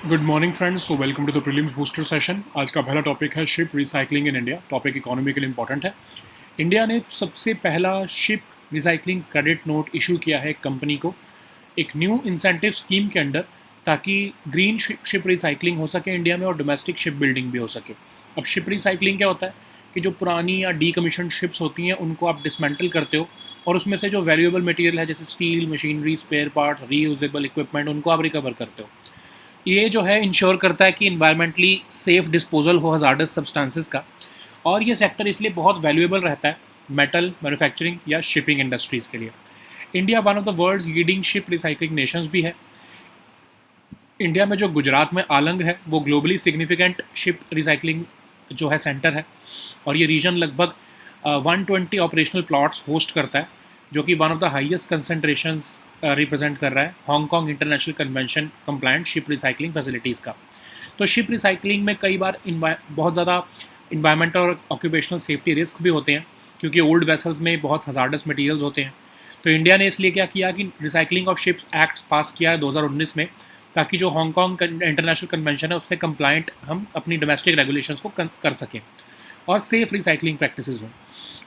Good morning friends, so welcome to the prelims booster session. आज का पहला topic है ship recycling in India. Topic economy के लिए इंपॉर्टेंट है। इंडिया ने सबसे पहला ship recycling credit note issue किया है एक कंपनी को, एक न्यू इंसेंटिव स्कीम के अंडर, ताकि ग्रीन शिप रिसाइकलिंग हो सके इंडिया में और डोमेस्टिक शिप बिल्डिंग भी हो सके। अब शिप रिसाइकलिंग क्या होता है कि जो पुरानी या डीकमीशन शिप्स होती हैं उनको आप डिसमेंटल करते हो और उसमें से जो वैल्यूएबल मटेरियल है जैसे steel, machinery, spare parts, reusable equipment, उनको आप रिकवर करते हो। ये जो है इंश्योर करता है कि इन्वायरमेंटली सेफ डिस्पोजल हो हजार्डस सब्सटेंसेस का, और ये सेक्टर इसलिए बहुत वैल्यूएबल रहता है मेटल मैन्युफैक्चरिंग या शिपिंग इंडस्ट्रीज़ के लिए। India one of the world's leading ship recycling nations भी है। इंडिया में जो गुजरात में आलंग है वो ग्लोबली सिग्निफिकेंट शिप रिसाइकलिंग जो है सेंटर है, और ये रीजन लगभग 120 ऑपरेशनल प्लॉट्स होस्ट करता है, जो कि one of the highest concentrations represent कर रहा है Hong Kong international convention compliant ship recycling facilities का। तो शिप रिसाइकलिंग में कई बार बहुत ज़्यादा इन्वायरमेंटल और ऑक्यूपेशनल सेफ्टी रिस्क भी होते हैं, क्योंकि ओल्ड वेसल्स में बहुत हजार्डस मटेरियल्स होते हैं। तो इंडिया ने इसलिए क्या किया कि रिसाइकलिंग ऑफ शिप्स एक्ट पास किया है 2019 में, ताकि जो हांगकांग इंटरनेशनल कन्वेंशन है उससे कंप्लाइंट हम अपनी डोमेस्टिक रेगुलेशंस को कर सकें और सेफ रिसाइकलिंग प्रैक्टिसेस हों।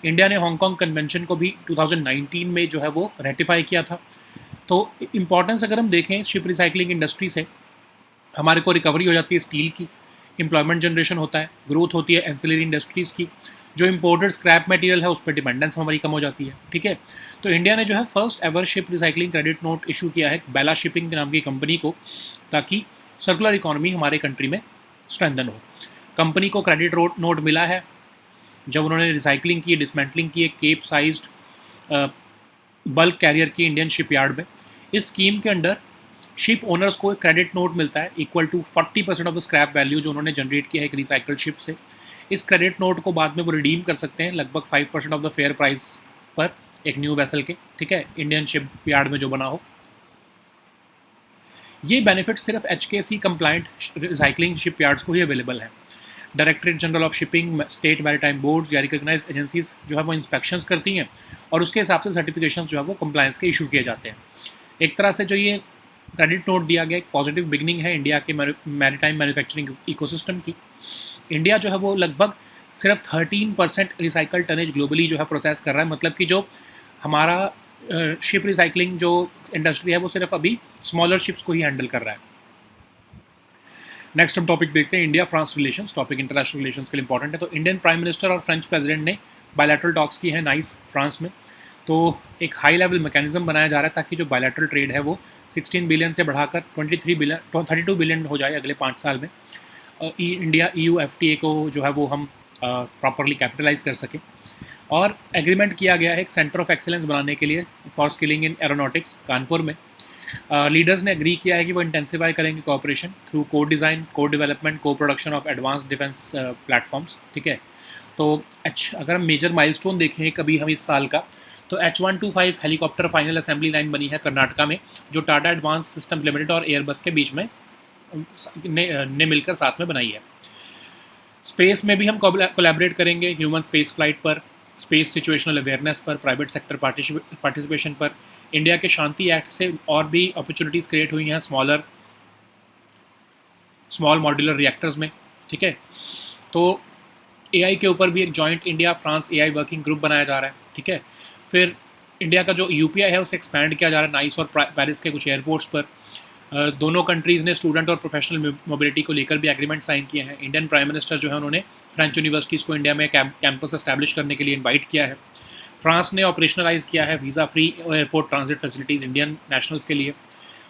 इंडिया ने हांगकांग कन्वेंशन को भी 2019 में जो है वो रेटिफाई किया था। तो इम्पॉर्टेंस अगर हम देखें शिप रिसाइकलिंग इंडस्ट्री से, हमारे को रिकवरी हो जाती है स्टील की, एम्प्लॉयमेंट जनरेशन होता है, ग्रोथ होती है एंसिलरी इंडस्ट्रीज़ की, जो इम्पोर्टेड स्क्रैप मटेरियल है उस पर डिपेंडेंस हमारी कम हो जाती है। ठीक है, तो इंडिया ने जो है first ever ship recycling credit note issue किया है बेला शिपिंग के नाम की कंपनी को, ताकि सर्कुलर इकोनॉमी हमारे कंट्री में स्ट्रेंथन हो। कंपनी को क्रेडिट नोट मिला है जब उन्होंने रिसाइकलिंग की, डिसमेंटलिंग की, केप साइज्ड बल्क कैरियर की इंडियन शिपयार्ड में। इस स्कीम के अंडर शिप ओनर्स को क्रेडिट नोट मिलता है equal to 40% of the scrap value जो उन्होंने जनरेट किया है एक रिसाइकल्ड शिप से। इस क्रेडिट नोट को बाद में वो रिडीम कर सकते हैं लगभग 5% ऑफ द फेयर प्राइस पर एक न्यू वेसल के, ठीक है, इंडियन शिप यार्ड में जो बना हो। ये बेनिफिट सिर्फ HKC compliant recycling ship yards को ही अवेलेबल है। Directorate general of shipping, state maritime boards या रिकॉग्नाइज्ड एजेंसीज जो है वो इंस्पेक्शंस करती हैं और उसके हिसाब से सर्टिफिकेशन जो है वो कंप्लायंस के इशू किए जाते हैं। एक तरह से जो ये क्रेडिट नोट दिया गया एक पॉजिटिव बिगनिंग है इंडिया के मैरीटाइम मैन्युफैक्चरिंग इकोसिस्टम की। इंडिया जो है वो लगभग सिर्फ 13% रिसाइकल टनेज ग्लोबली जो है प्रोसेस कर रहा है, मतलब कि जो हमारा शिप रिसाइकलिंग जो इंडस्ट्री है वो सिर्फ अभी स्मॉलर शिप्स को ही हैंडल कर रहा है। नेक्स्ट हम टॉपिक देखते हैं India France relations. Topic international relations के लिए इंपॉर्टेंट है। तो इंडियन प्राइम मिनिस्टर और फ्रेंच प्रेसिडेंट ने बायलैटरल टॉक्स की है नाइस फ्रांस में। तो एक हाई लेवल मैकेनिज्म बनाया जा रहा है ताकि जो बायलैटरल ट्रेड है वो 16 बिलियन से बढ़ाकर 32 बिलियन हो जाए अगले 5 साल में। इंडिया EU FTA को जो है वो हम प्रॉपरली कैपिटलाइज कर सकें। और एग्रीमेंट किया गया है एक सेंटर ऑफ एक्सीलेंस बनाने के लिए for skilling in aeronautics Kanpur में। लीडर्स ने एग्री किया है कि वो इंटेंसिफाई करेंगे cooperation through codesign, codevelopment, coproduction of advance defence platforms. ठीक है, तो अगर हम मेजर माइलस्टोन देखें कभी हम इस साल का, तो H125 helicopter final assembly line बनी है कर्नाटका में, जो टाटा एडवांस सिस्टम्स लिमिटेड और एयरबस के बीच में ने मिलकर साथ में बनाई है। स्पेस में भी हम कोलैबोरेट करेंगे, ह्यूमन स्पेस फ्लाइट पर, स्पेस सिचुएशनल अवेयरनेस पर, प्राइवेट सेक्टर पार्टिसिपेशन पर। इंडिया के शांति एक्ट से और भी अपॉर्चुनिटीज़ क्रिएट हुई हैं स्मॉल मॉड्यूलर रिएक्टर्स में। ठीक है, तो AI के ऊपर भी एक joint India France AI working group बनाया जा रहा है। ठीक है, फिर इंडिया का जो UPI है उसे एक्सपैंड किया जा रहा है नाइस और पेरिस के कुछ एयरपोर्ट्स पर। दोनों कंट्रीज़ ने स्टूडेंट और प्रोफेशनल मोबिलिटी को लेकर भी एग्रीमेंट साइन किए हैं। इंडियन प्राइम मिनिस्टर जो है उन्होंने फ्रेंच यूनिवर्सिटीज़ को इंडिया में कैंपस एस्टैब्लिश करने के लिए इन्वाइट किया है। फ्रांस ने ऑपरेशनलाइज किया है visa free airport transit facilities Indian nationals के लिए।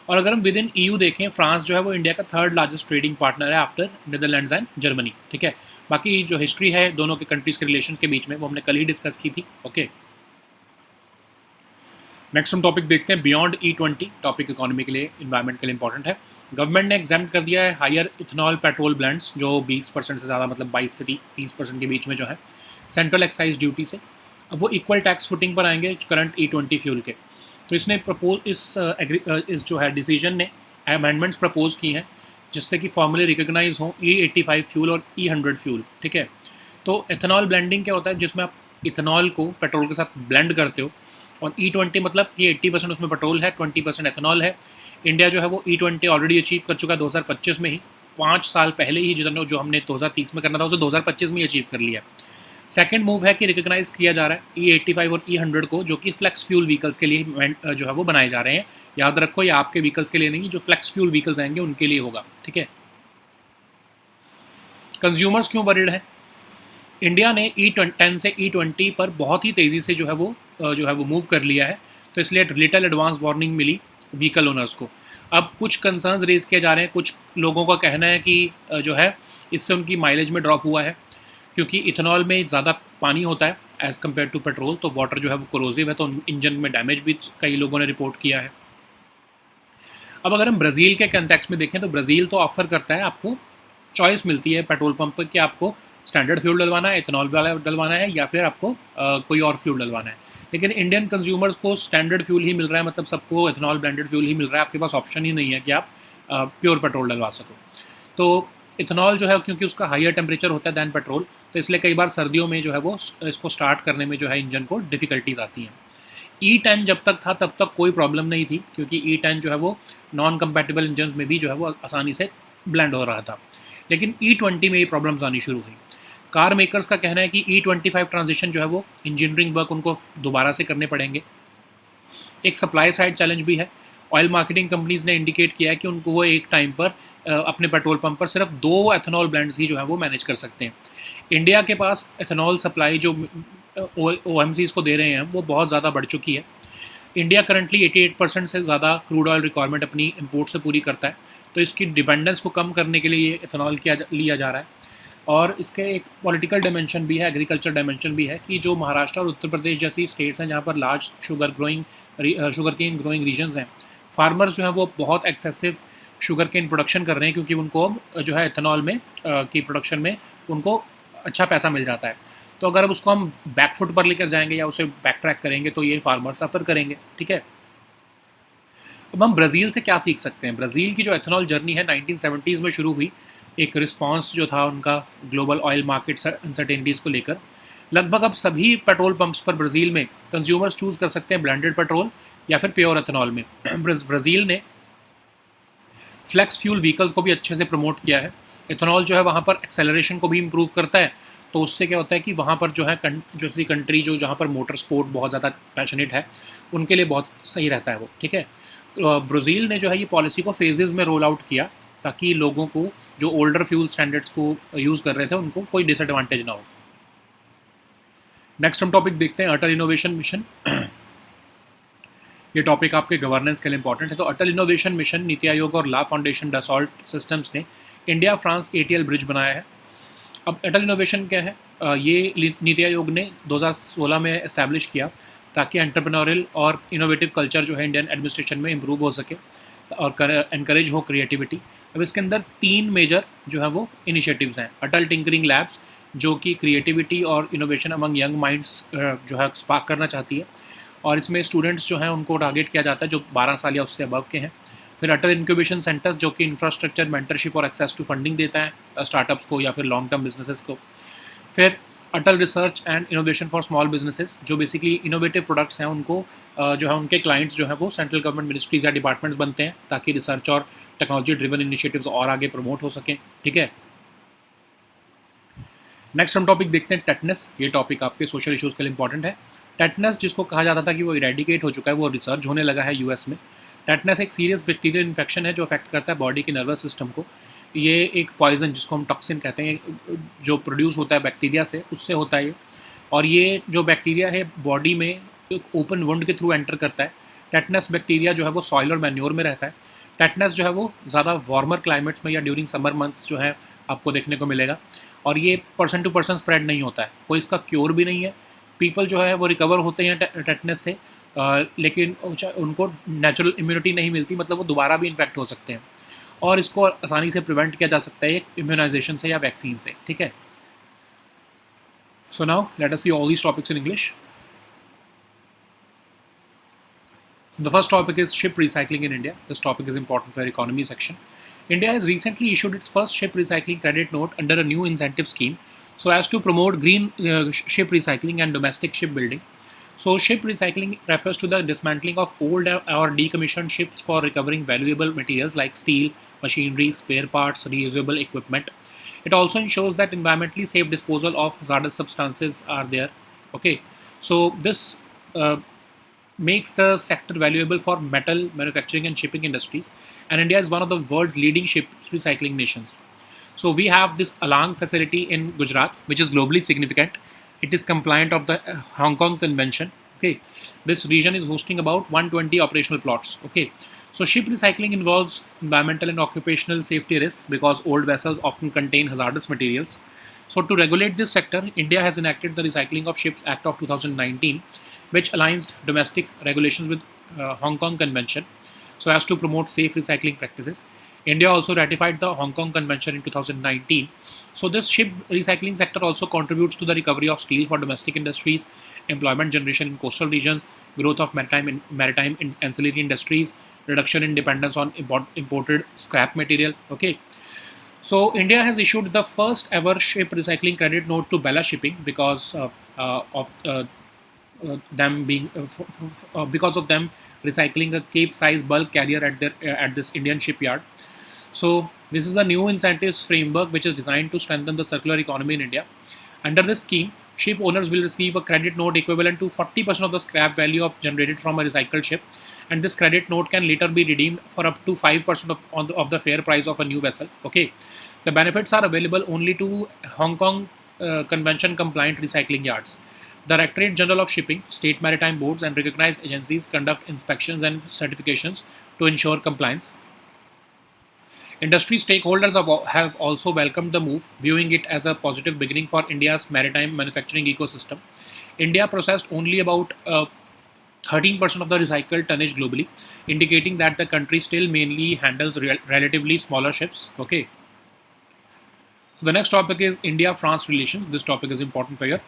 और अगर हम विद इन EU देखें, फ्रांस जो है वो इंडिया का थर्ड लार्जेस्ट ट्रेडिंग पार्टनर है आफ्टर नीदरलैंड्स एंड जर्मनी। ठीक है, बाकी जो हिस्ट्री है दोनों के कंट्रीज़ के रिलेशन के बीच में वो हमने कल ही डिस्कस की थी। ओके, नेक्स्ट हम टॉपिक देखते हैं बियॉन्ड E20। टॉपिक इकोनॉमी के लिए, इन्वायरमेंट के लिए इंपॉर्टेंट है। गवर्नमेंट ने एग्जाम्प्ट कर दिया है हायर इथेनॉल पेट्रोल ब्लेंड्स जो 20% से ज़्यादा, मतलब 22 से 30% के बीच में जो है सेंट्रल एक्साइज ड्यूटी से। अब वो इक्वल टैक्स फुटिंग पर आएंगे करंट E20 फ्यूल के। तो इसने इस जो है डिसीजन ने अमेंडमेंट्स प्रपोज की हैं जिससे कि फॉर्मली रिकॉग्नाइज हो E85 फ्यूल और E100 फ्यूल। ठीक है, तो इथेनॉल ब्लेंडिंग क्या होता है, जिसमें आप इथेनॉल को पेट्रोल के साथ ब्लेंड करते हो और E20 मतलब कि 80% उसमें पेट्रोल है, 20% एथेनॉल है। इंडिया जो है वो E20 ऑलरेडी अचीव कर चुका है 2025 में ही, 5 साल पहले ही, जितना जो हमने 2030 में करना था उसे 2025 में ही अचीव कर लिया। सेकंड मूव है कि रिकॉग्नाइज किया जा रहा है E85 और E100 को, जो कि फ्लेक्स फ्यूल व्हीकल्स के लिए जो है वो बनाए जा रहे हैं। याद रखो, ये आपके व्हीकल्स के लिए नहीं, जो फ्लेक्स फ्यूल व्हीकल्स आएंगे उनके लिए होगा, ठीक है। कंज्यूमर्स क्यों वरीड है? इंडिया ने E10 से E20 पर बहुत ही तेज़ी से जो है वो मूव कर लिया है, तो इसलिए लिटिल एडवांस वार्निंग मिली व्हीकल ओनर्स को। अब कुछ कंसर्न्स रेज किए जा रहे हैं, कुछ लोगों का कहना है कि जो है इससे उनकी माइलेज में ड्रॉप हुआ है, क्योंकि इथेनॉल में ज़्यादा पानी होता है एज़ कम्पेयर टू पेट्रोल, तो वाटर जो है वो कोरोसिव है, तो इंजन में डैमेज भी कई लोगों ने रिपोर्ट किया है। अब अगर हम ब्राज़ील के कंटेक्स्ट में देखें तो ब्राज़ील तो ऑफर करता है, आपको चॉइस मिलती है पेट्रोल पंप पर कि आपको स्टैंडर्ड फ्यूल डलवाना है, इथेनॉल वाला डलवाना है, या फिर आपको कोई और फ्यूल डलवाना है। लेकिन इंडियन कंज्यूमर्स को स्टैंडर्ड फ्यूल ही मिल रहा है, मतलब सबको इथेनॉल ब्लेंडेड फ्यूल ही मिल रहा है, आपके पास ऑप्शन ही नहीं है कि आप प्योर पेट्रोल डलवा सको। तो इथेनॉल जो है, क्योंकि उसका हायर टेम्परेचर होता है दैन पेट्रोल, तो इसलिए कई बार सर्दियों में जो है वो इसको स्टार्ट करने में जो है इंजन को डिफ़िकल्टीज आती हैं। E10 जब तक था तब तक कोई प्रॉब्लम नहीं थी, क्योंकि E10 जो है वो नॉन कंपैटिबल इंजन में भी जो है वो आसानी से ब्लेंड हो रहा था। लेकिन E20 में ये प्रॉब्लम्स आनी शुरू हुई। कार मेकर्स का कहना है कि E25 ट्रांजिशन जो है वो इंजीनियरिंग वर्क उनको दोबारा से करने पड़ेंगे। एक सप्लाई साइड चैलेंज भी है। ऑयल मार्केटिंग कंपनीज ने इंडिकेट किया है कि उनको वो एक टाइम पर अपने पेट्रोल पंप पर सिर्फ 2 एथेनॉल ब्लेंड्स ही जो है वो मैनेज कर सकते हैं। इंडिया के पास एथेनॉल सप्लाई जो OMCs को दे रहे हैं वो बहुत ज़्यादा बढ़ चुकी है। इंडिया करंटली 88% से ज़्यादा क्रूड ऑयल रिक्वायरमेंट अपनी इंपोर्ट से पूरी करता है, तो इसकी डिपेंडेंस को कम करने के लिए ये एथेनॉल लिया जा रहा है। और इसके एक पॉलिटिकल डायमेंशन भी है, एग्रीकल्चर डायमेंशन भी है, कि जो महाराष्ट्र और उत्तर प्रदेश जैसी स्टेट्स हैं जहाँ पर large sugar cane growing regions हैं, फार्मर्स जो हैं वो बहुत एक्सेसिव शुगर केन प्रोडक्शन कर रहे हैं, क्योंकि उनको जो है एथेनॉल में की प्रोडक्शन में उनको अच्छा पैसा मिल जाता है। तो अगर अब उसको हम बैक फुट पर लेकर जाएंगे या उसे बैक ट्रैक करेंगे तो ये फार्मर सफ़र करेंगे, ठीक है। अब हम ब्राज़ील से क्या सीख सकते हैं? ब्राज़ील की जो एथेनॉल जर्नी है 1970s में शुरू हुई, एक रिस्पांस जो था उनका ग्लोबल ऑयल मार्केट अनसर्टेनिटीज़ को लेकर। लगभग अब सभी पेट्रोल पंप्स पर ब्राज़ील में कंज्यूमर्स चूज़ कर सकते हैं ब्लेंडेड पेट्रोल या फिर प्योर एथेनॉल में। ब्राज़ील ने फ्लेक्स फ्यूल व्हीकल्स को भी अच्छे से प्रमोट किया है। एथेनॉल जो है वहाँ पर एक्सेलरेशन को भी इम्प्रूव करता है, तो उससे क्या होता है कि वहाँ पर जो है जैसी कंट्री जो जहाँ पर मोटर स्पोर्ट बहुत ज़्यादा पैशनेट है उनके लिए बहुत सही रहता है वो, ठीक है। तो ब्राज़ील ने जो है ये पॉलिसी को फेजेज़ में रोल आउट किया, ताकि लोगों को जो ओल्डर फ्यूल स्टैंडर्ड्स को यूज़ कर रहे थे उनको कोई डिसएडवांटेज ना हो। नेक्स्ट हम टॉपिक देखते हैं, अटल इनोवेशन मिशन। ये टॉपिक आपके गवर्नेंस के लिए इंपॉर्टेंट है। तो अटल इनोवेशन मिशन, नीति आयोग और ला फाउंडेशन डसॉल्ट सिस्टम्स ने इंडिया फ्रांस ATL ब्रिज बनाया है। अब अटल इनोवेशन क्या है? ये नीति आयोग ने 2016 में इस्टेब्लिश किया, ताकि एंटरप्रेन्योरियल और इनोवेटिव कल्चर जो है इंडियन एडमिनिस्ट्रेशन में इम्प्रूव हो सके और एनकरेज हो क्रिएटिविटी। अब इसके अंदर 3 मेजर जो है वो इनिशिएटिव्स हैं। अटल टिंकरिंग लैब्स, जो कि क्रिएटिविटी और इनोवेशन अमंग यंग माइंड्स जो है स्पार्क करना चाहती है, और इसमें स्टूडेंट्स जो हैं उनको टारगेट किया जाता है जो 12 साल या उससे अबव के हैं। फिर अटल इंक्यूबेशन सेंटर, जो कि इंफ्रास्ट्रक्चर, मेंटरशिप और एक्सेस टू फंडिंग देता है स्टार्टअप्स को या फिर लॉन्ग टर्म बिजनेसेस को। फिर Atal research and innovation for small businesses, जो बेसिकली इनोवेटिव प्रोडक्ट्स हैं उनको जो है उनके क्लाइंट्स जो है वो सेंट्रल गवर्नमेंट मिनिस्ट्रीज या डिपार्टमेंट्स बनते हैं, ताकि रिसर्च और टेक्नोलॉजी ड्रिवन इनिशिएटिव्स और आगे प्रमोट हो सकें, ठीक है। नेक्स्ट हम टॉपिक देखते हैं, टेटनस। ये टॉपिक आपके सोशल इश्यूज़ के लिए इंपॉर्टेंट है। टेटनस, जिसको कहा जाता था कि वो इरेडिकेट हो चुका है, वो रिसर्च होने लगा है US में। टेटनस एक सीरियस बैक्टीरियल इन्फेक्शन है जो अफेक्ट करता है बॉडी के नर्वस सिस्टम को। ये एक पॉइजन, जिसको हम टॉक्सिन कहते हैं, जो प्रोड्यूस होता है बैक्टीरिया से, उससे होता है ये। और ये जो बैक्टीरिया है बॉडी में एक ओपन वुंड के थ्रू एंटर करता है। टेटनस बैक्टीरिया जो है वो सॉइल और मैन्योर में रहता है। टेटनस जो है वो ज़्यादा वार्मर क्लाइमेट्स में या ड्यूरिंग समर मंथ्स जो है आपको देखने को मिलेगा, और ये पर्सन टू पर्सन स्प्रेड नहीं होता है, कोई इसका क्योर भी नहीं है। पीपल जो है वो रिकवर होते हैं टेटनस से, लेकिन उनको नेचुरल इम्यूनिटी नहीं मिलती, मतलब वो दोबारा भी इन्फेक्ट हो सकते हैं, और इसको आसानी से प्रिवेंट किया जा सकता है एक इम्यूनाइजेशन से या वैक्सीन से, ठीक है। So now let us see all these topics in English. The first topic is ship recycling in India. This topic is important for our economy section. India has recently issued its first ship recycling credit note under a new incentive scheme so as to promote green ship recycling and domestic shipbuilding. So ship recycling refers to the dismantling of old or decommissioned ships for recovering valuable materials like steel, machinery, spare parts, reusable equipment. It also ensures that environmentally safe disposal of hazardous substances are there. Okay, so this uh, makes the sector valuable for metal manufacturing and shipping industries, and India is one of the world's leading ship recycling nations. So we have this Alang facility in Gujarat, which is globally significant. It is compliant of the Hong Kong Convention. Okay, this region is hosting about 120 operational plots. Okay, so ship recycling involves environmental and occupational safety risks because old vessels often contain hazardous materials. So to regulate this sector, India has enacted the Recycling of Ships Act of 2019, which aligns domestic regulations with Hong Kong Convention so as to promote safe recycling practices. India also ratified the Hong Kong Convention in 2019. So this ship recycling sector also contributes to the recovery of steel for domestic industries, employment generation in coastal regions, growth of maritime ancillary industries, reduction in dependence on imported scrap material. Okay, so India has issued the first ever ship recycling credit note to Bella Shipping because of them being because of them recycling a Cape size bulk carrier at this Indian shipyard. So this is a new incentives framework which is designed to strengthen the circular economy in India. Under this scheme, ship owners will receive a credit note equivalent to 40% of the scrap value of generated from a recycled ship, and this credit note can later be redeemed for up to 5% of the fair price of a new vessel. Okay, the benefits are available only to Hong Kong Convention compliant recycling yards. The Directorate General of Shipping, state maritime boards, and recognized agencies conduct inspections and certifications to ensure compliance. Industry stakeholders have also welcomed the move, viewing it as a positive beginning for India's maritime manufacturing ecosystem. India processed only about 13% of the recycled tonnage globally, indicating that the country still mainly handles relatively smaller ships. Okay, so the next topic is India France relations. This topic is important for your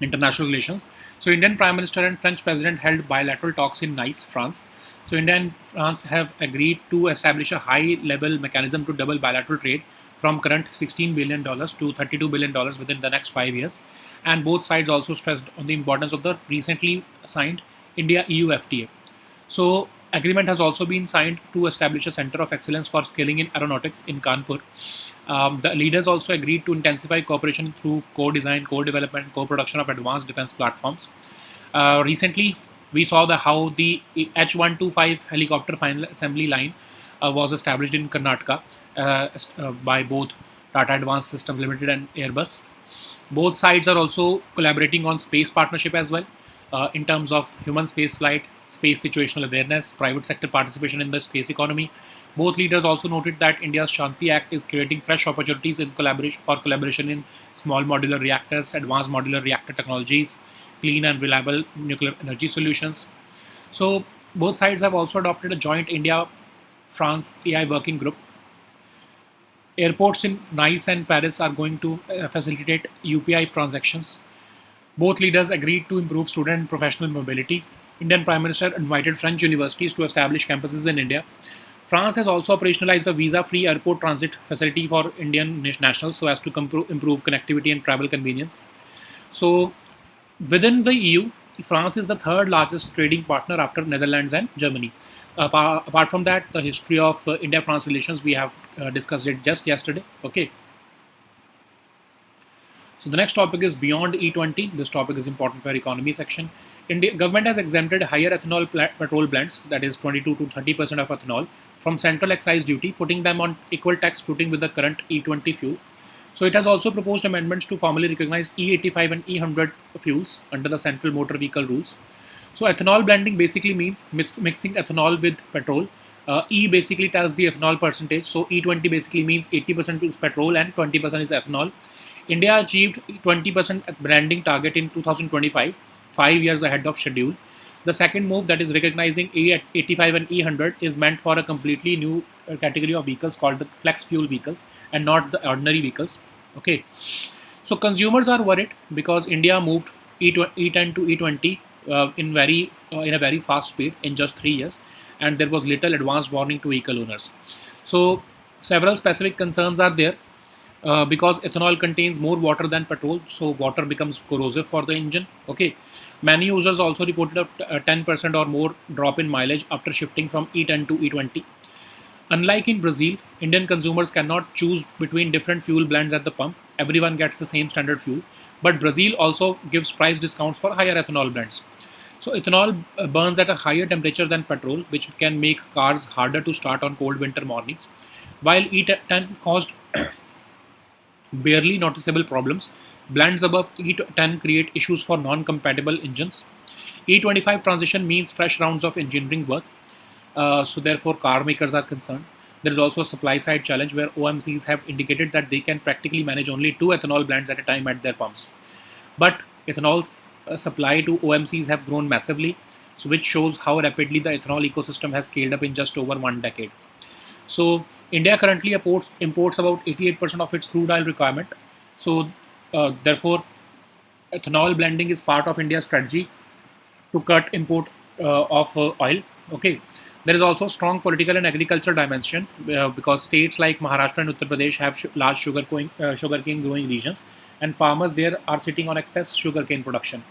international relations. So, Indian Prime Minister and French President held bilateral talks in Nice, France. So, India and France have agreed to establish a high-level mechanism to double bilateral trade from current $16 billion to $32 billion within the next 5 years. And both sides also stressed on the importance of the recently signed India-EU FTA. So, agreement has also been signed to establish a center of excellence for scaling in aeronautics in Kanpur. The leaders also agreed to intensify cooperation through co-design, co-development, co-production of advanced defense platforms. Recently, we saw how the H-125 helicopter final assembly line was established in Karnataka by both Tata Advanced Systems Limited and Airbus. Both sides are also collaborating on space partnership as well, in terms of human space flight, space situational awareness, private sector participation in the space economy. Both leaders also noted that India's Shanti Act is creating fresh opportunities in collaboration in small modular reactors, advanced modular reactor technologies, clean and reliable nuclear energy solutions. So both sides have also adopted a joint India-France AI working group. Airports in Nice and Paris are going to facilitate UPI transactions. Both leaders agreed to improve student and professional mobility. Indian Prime Minister invited French universities to establish campuses in India. France has also operationalized a visa-free airport transit facility for Indian nationals so as to improve connectivity and travel convenience. So, within the EU, France is the third largest trading partner after Netherlands and Germany. Apart from that, the history of India-France relations we have discussed it just yesterday. Okay. So the next topic is beyond E20. This topic is important for economy section. India government has exempted higher ethanol petrol blends, that is 22 to 30% of ethanol, from central excise duty, putting them on equal tax footing with the current E20 fuel. So it has also proposed amendments to formally recognize E85 and E100 fuels under the central motor vehicle rules. So ethanol blending basically means mixing ethanol with petrol. E basically tells the ethanol percentage. So E20 basically means 80% is petrol and 20% is ethanol. India achieved 20% blending target in 2025, 5 years ahead of schedule. The second move, that is recognizing E85 and E100, is meant for a completely new category of vehicles called the flex fuel vehicles and not the ordinary vehicles. Okay, so consumers are worried because India moved E10 to E20 in a very fast speed in just 3 years, and there was little advanced warning to vehicle owners. So several specific concerns are there. because ethanol contains more water than petrol, so water becomes corrosive for the engine. Okay, many users also reported a 10% or more drop in mileage after shifting from E10 to E20. Unlike in Brazil, Indian consumers cannot choose between different fuel blends at the pump. Everyone gets the same standard fuel, but Brazil also gives price discounts for higher ethanol blends. So ethanol burns at a higher temperature than petrol, which can make cars harder to start on cold winter mornings. While E10 caused barely noticeable problems, blends above E10 create issues for non-compatible engines. E25 transition means fresh rounds of engineering work, so therefore car makers are concerned. There is also a supply side challenge where OMCs have indicated that they can practically manage only two ethanol blends at a time at their pumps. But ethanol supply to OMCs have grown massively, so which shows how rapidly the ethanol ecosystem has scaled up in just over 1 decade. So India currently imports about 88% of its crude oil requirement. So therefore, ethanol blending is part of India's strategy to cut import of oil. Okay, there is also strong political and agricultural dimension because states like Maharashtra and Uttar Pradesh have large sugarcane growing regions, and farmers there are sitting on excess sugarcane production.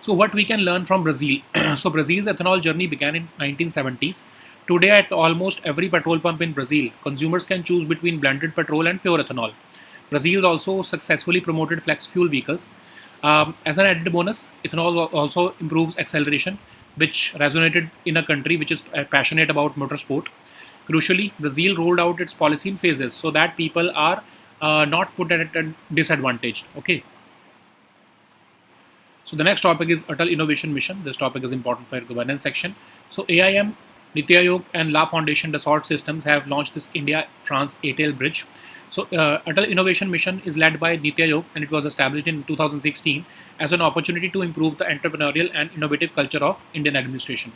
So what we can learn from Brazil? So Brazil's ethanol journey began in 1970s. Today, at almost every petrol pump in Brazil, consumers can choose between blended petrol and pure ethanol. Brazil also successfully promoted flex fuel vehicles. As an added bonus, ethanol also improves acceleration, which resonated in a country which is passionate about motorsport. Crucially, Brazil rolled out its policy in phases so that people are not put at a disadvantage. Okay. So the next topic is Atal Innovation Mission. This topic is important for your governance section. So AIM, Niti Aayog, and La Foundation Dassault Systems have launched this India-France ATL bridge. So Atal Innovation Mission is led by Niti Aayog, and it was established in 2016 as an opportunity to improve the entrepreneurial and innovative culture of Indian administration.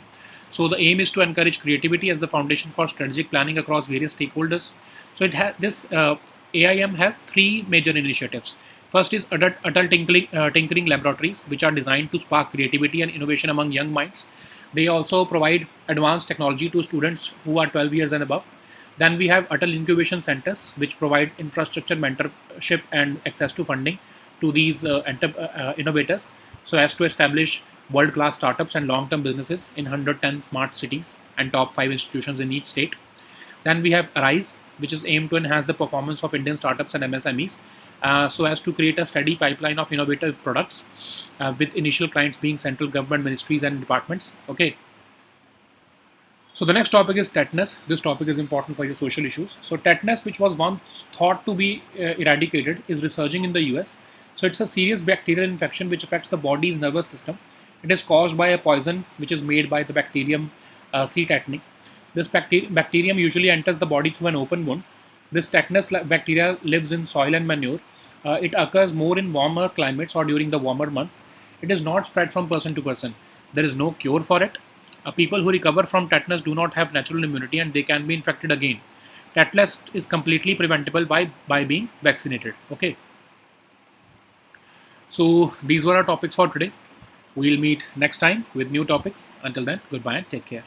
So the aim is to encourage creativity as the foundation for strategic planning across various stakeholders. So this AIM has three major initiatives. First is Atal Tinkering Laboratories, which are designed to spark creativity and innovation among young minds. They also provide advanced technology to students who are 12 years and above. Then we have Atal Incubation Centers, which provide infrastructure, mentorship, and access to funding to these innovators so as to establish world-class startups and long-term businesses in 110 smart cities and top 5 institutions in each state. Then we have Arise, which is aimed to enhance the performance of Indian startups and MSMEs so as to create a steady pipeline of innovative products with initial clients being central government ministries and departments. Okay. So the next topic is tetanus. This topic is important for your social issues. So tetanus, which was once thought to be eradicated, is resurging in the US. So it's a serious bacterial infection which affects the body's nervous system. It is caused by a poison which is made by the bacterium C. tetani. This bacterium usually enters the body through an open wound. This tetanus bacteria lives in soil and manure. It occurs more in warmer climates or during the warmer months. It is not spread from person to person. There is no cure for it. People who recover from tetanus do not have natural immunity and they can be infected again. Tetanus is completely preventable by being vaccinated. Okay. So these were our topics for today. We'll meet next time with new topics. Until then, goodbye and take care.